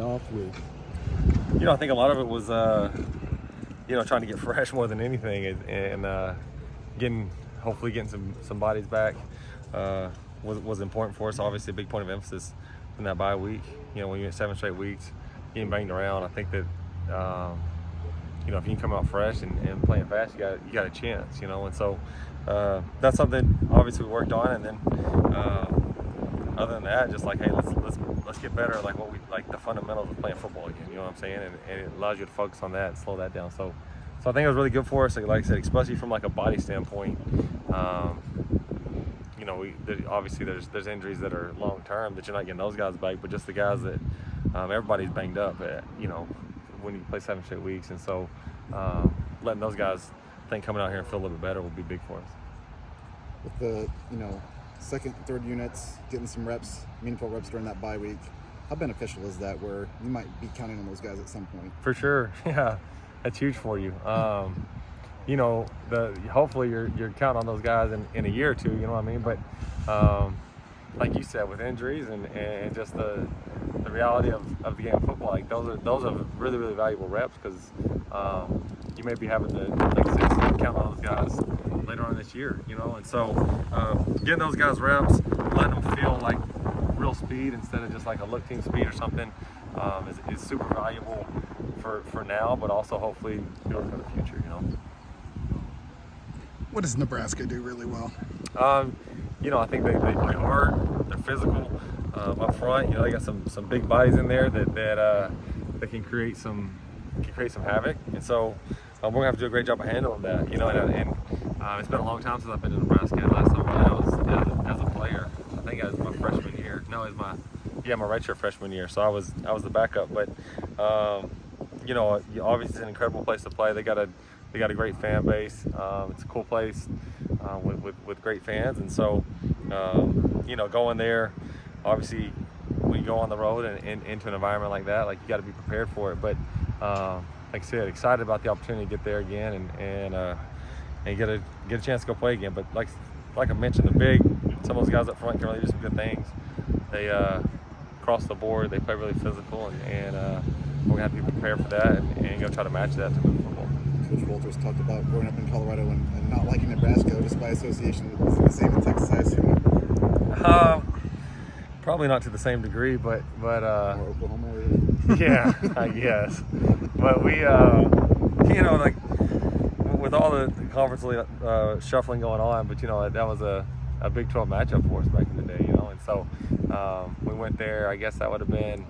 off with? I think a lot of it was, trying to get fresh more than anything, and hopefully getting some bodies back was important for us. Obviously, a big point of emphasis in that bye week. When you get 7 straight weeks, getting banged around, I think that if you can come out fresh and playing fast, you got a chance. And so that's something obviously we worked on, and then other than that, just like, hey, let's get better, like the fundamentals of playing football again. You know what I'm saying? And it allows you to focus on that and slow that down. So I think it was really good for us. Like I said, especially from like a body standpoint. Obviously there's injuries that are long term that you're not getting those guys back, but just the guys that everybody's banged up at, when you play 7 straight weeks. And so letting those guys think coming out here and feel a little bit better will be big for us. With the second, third units getting some reps, meaningful reps during that bye week, how beneficial is that, where you might be counting on those guys at some point? For sure. Yeah, that's huge for you. Hopefully you're counting on those guys in a year or two, you know what I mean? But like you said, with injuries and just the reality of the game of football, like those are really, really valuable reps, because you may be having to, like I said, count on those guys later on this year, and so getting those guys reps, letting them feel like real speed instead of just like a look team speed or something is super valuable for now, but also hopefully for the future. What does Nebraska do really well? I think they play hard. They're physical up front. They got some big bodies in there that can create some havoc, and so we're gonna have to do a great job of handling that. And it's been a long time since I've been to Nebraska. Last time I was as a player, I think it was my freshman year. No, it was my redshirt freshman year. So I was the backup. But obviously it's an incredible place to play. They got a great fan base. It's a cool place with great fans, and so going there, obviously when you go on the road and into an environment like that, like, you got to be prepared for it. But like I said, excited about the opportunity to get there again and get a chance to go play again. But like I mentioned, some of those guys up front can really do some good things. They across the board, they play really physical, and we're gonna have to be prepared for that and go try to match that to move football. Coach Walters talked about growing up in Colorado and not liking Nebraska just by association. Is it the same in Texas, I assume? Probably not to the same degree, but Or Oklahoma, really? yeah, I guess. But we, like, with all the conference shuffling going on, but that was a Big 12 matchup for us back in the day, and so we went there. I guess that would have been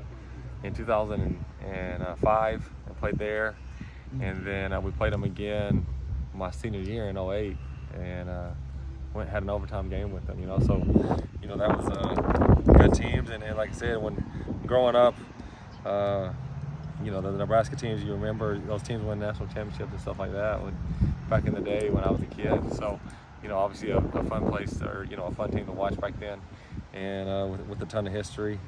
in 2005 and played there, and then we played them again my senior year in 2008, and had an overtime game with them. So that was good teams, and like I said, when growing up, the Nebraska teams, you remember those teams win national championships and stuff like that back in the day when I was a kid. So obviously a fun place, or a fun team to watch back then, and with a ton of history.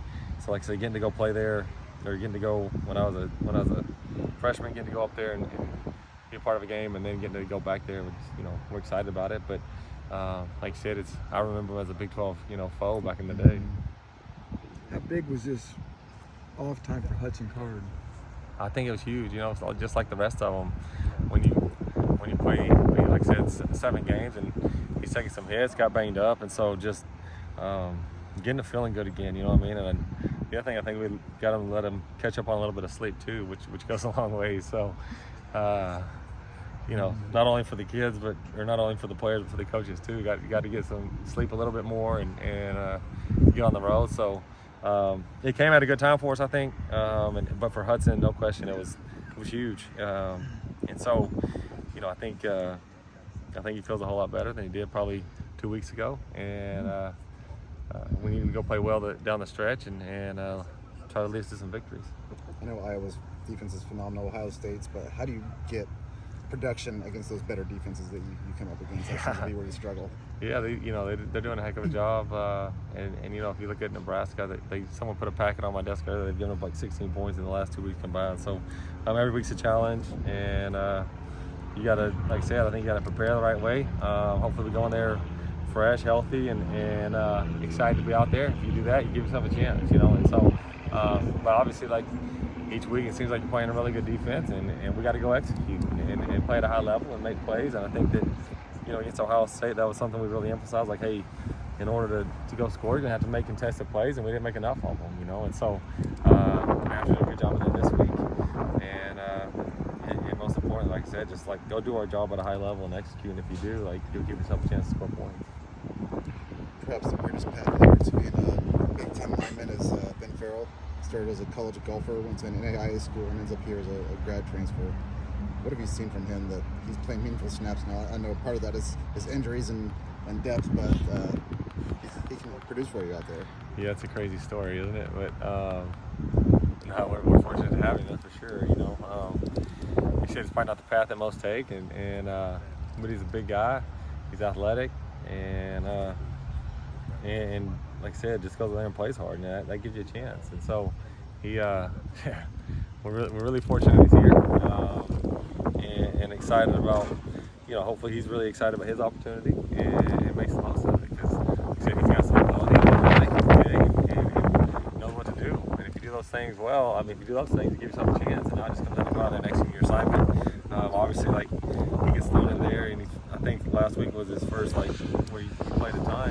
So like I said, getting to go play there, or getting to go when I was a freshman, getting to go up there and be a part of a game, and then getting to go back there, we're excited about it. But like I said, I remember as a Big 12 foe back in the day. How big was this off time for Hudson Card? I think it was huge. So just like the rest of them, when you play, like I said, 7 games, and he's taking some hits, got banged up, and so just getting to feeling good again. You know what I mean? And the other thing, I think we got to let him catch up on a little bit of sleep too, which goes a long way. So not only for the kids, or not only for the players, but for the coaches too. You got to get some sleep a little bit more and get on the road. So it came at a good time for us, I think. But for Hudson, no question, it was huge. And so, I think he feels a whole lot better than he did probably 2 weeks ago. And we need to go play well down the stretch and try to lead us to some victories. I know Iowa's defense is phenomenal, Ohio State's, but how do you get production against those better defenses that you come up against? That seems to be where you struggle. Yeah, they're doing a heck of a job. And if you look at Nebraska, someone put a packet on my desk earlier. They've given up like 16 points in the last 2 weeks combined. So every week's a challenge, and you got to, like I said, I think you got to prepare the right way. Hopefully we go in there fresh, healthy, and excited to be out there. If you do that, you give yourself a chance, And so But obviously, like each week, it seems like you're playing a really good defense, and we got to go execute and play at a high level and make plays. And I think that, against Ohio State, that was something we really emphasized. Like, hey, in order to go score, you're gonna have to make contested plays, and we didn't make enough of them. And so we have to do a good job of that this week. And most importantly, like I said, just like go do our job at a high level and execute. And if you do, like, you'll give yourself a chance to score points. Perhaps the weirdest path there to being a Big Ten lineman is Ben Harrell. Started as a college golfer, went to an NAIA school, and ends up here as a grad transfer. What have you seen from him that he's playing meaningful snaps now? I know part of that is his injuries and depth, but he can produce for you out there. Yeah, it's a crazy story, isn't it? But no, we're fortunate to have him, that's for sure. He said it's probably not the path that most take, but he's a big guy. He's athletic, and like I said, just goes there and plays hard, and that gives you a chance. And so we're really fortunate he's here, and excited about, hopefully he's really excited about his opportunity and makes the most of it, because like I said, he's got some ability, and knows what to do. And if you do those things well, if you do those things, you give yourself a chance. And now just comes down to go out there and execute your assignment. Obviously, like, he gets thrown in there, and I think last week was his first, like, where he played a ton.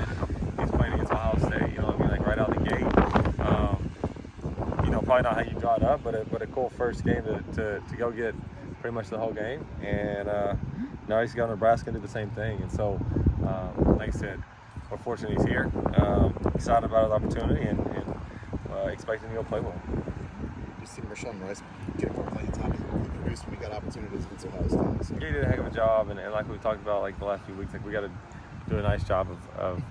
He's playing against Ohio State, like right out the gate. Probably not how you got up, but a cool first game to go get pretty much the whole game. And now he's got Nebraska and do the same thing. And so, like I said, we're fortunate he's here. Excited about his opportunity, and expecting to go play well. You've seen Rashawn Rice getting more playing time. He produced when he got opportunities against Ohio State. So. He did a heck of a job, and like we talked about, like the last few weeks, like we got to do a nice job of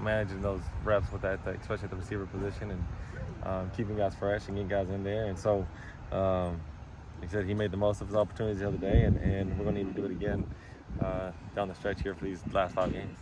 managing those reps with that, especially at the receiver position, and keeping guys fresh and getting guys in there. And so, like I said, he made the most of his opportunities the other day, and we're going to need to do it again down the stretch here for these last 5 games.